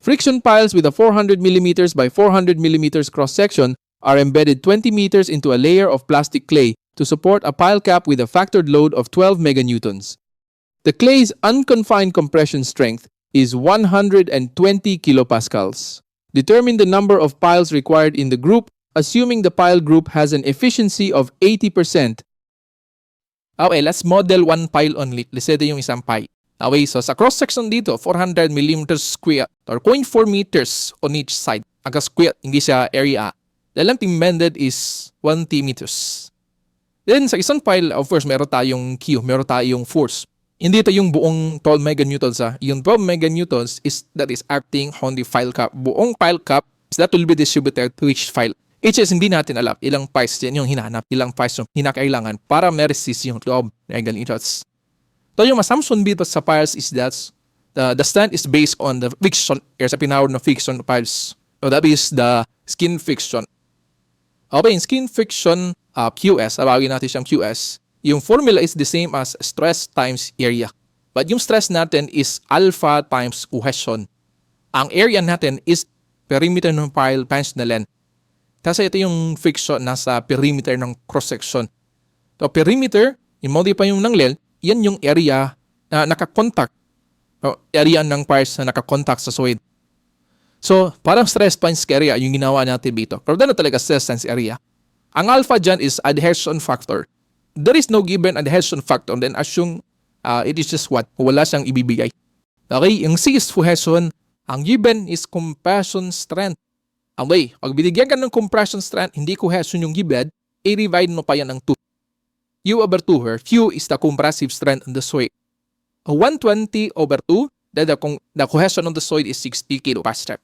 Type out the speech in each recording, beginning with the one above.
Friction piles with a 400 mm by 400 mm cross-section are embedded 20 meters into a layer of plastic clay to support a pile cap with a factored load of 12 meganewtons. The clay's unconfined compression strength is 120 kilopascals. Determine the number of piles required in the group, assuming the pile group has an efficiency of 80%. Okay, let's model one pile only. Let's say yung isang pile. Okay, so sa cross-section dito, 400 mm square or 0.4 meters on each side. Aga square, hindi siya area. The length embedded is 20 meters. Then sa isang pile, of course, meron tayong Q, meron tayong force. Hindi ito yung buong 12 meganewtons. Yung 12 meganewtons that is acting on the pile cap. Buong pile cap, that will be distributed to each pile. Each is hindi natin alam ilang piles yan yung hinahanap, ilang piles yung hinakailangan para ma-resist yung 12 meganewtons. So yung assumption dito sa piles is that the strength is based on the friction, sa pinawag na friction piles. So that is the skin friction. Okay, in skin friction QS, tawagin natin siyang QS. Yung formula is the same as stress times area. But yung stress natin is alpha times cohesion. Ang area natin is perimeter ng pile times na length. Kasi ito yung friction nasa perimeter ng cross-section. So perimeter, i-modify yung ng length, yan yung area na nakakontak. O area ng piles na nakakontak sa solid. So parang stress times area yung ginawa natin dito. Pero na talaga stress times area. Ang alpha dyan is adhesion factor. There is no given adhesion factor, then assume it is just what? Wala siyang ibibigay. Okay, yung C is cohesion. Ang given is compression strength. Okay, pag binigyan ka ng compression strength, hindi cohesion yung given, i-divide mo pa yan ng 2. U over 2 here, Q is the compressive strength on the soil. 120 over 2, the cohesion on the soil is 60 kilopascal.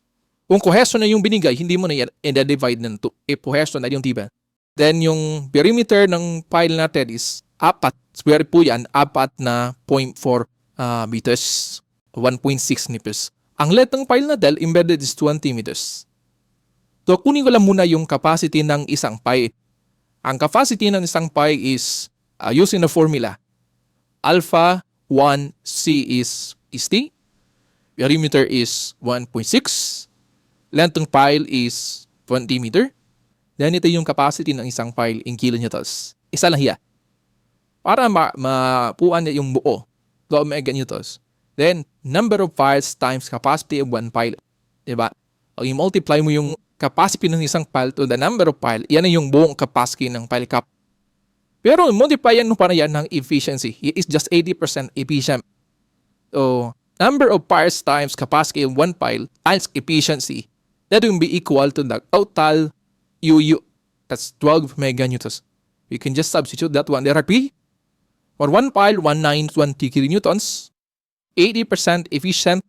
Kung cohesion na yung binigay, hindi mo na yan i-divide ng 2. Cohesion na yung given. Then yung perimeter ng pile natin is 4. Square po yan, 4 na 0.4 meters, 1.6 meters. Ang length ng pile natin embedded is 20 meters. So kunin ko lang muna yung capacity ng isang pile. Ang capacity ng isang pile is using the formula. Alpha 1 C is T. Perimeter is 1.6. Length ng pile is 20 meter. Then ito yung capacity ng isang pile in kilonewtons. Isa lang hiya. Para mapuan niya yung buo, 12 meganewtons. Then, number of piles times capacity of one pile. Diba? Pag i-multiply mo yung capacity ng isang pile to the number of pile, yan na yung buong capacity ng pile cap. Pero multiply yan para yan ng efficiency. It is just 80% efficient. So, number of piles times capacity of one pile times efficiency, that will be equal to the total UU. That's 12 meganewtons. We can just substitute that one directly. For one pile, 1920 kilonewtons, 80% efficient,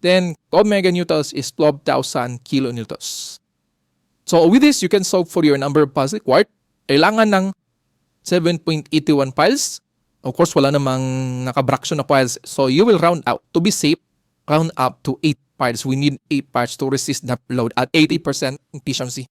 then 12 meganewtons is 12,000 kilonewtons. So with this, you can solve for your number of piles required. Kailangan ng 7.81 piles. Of course, wala namang nakabraction na piles. So you will round out. To be safe, round up to 8 piles. We need 8 piles to resist that load at 80% efficiency.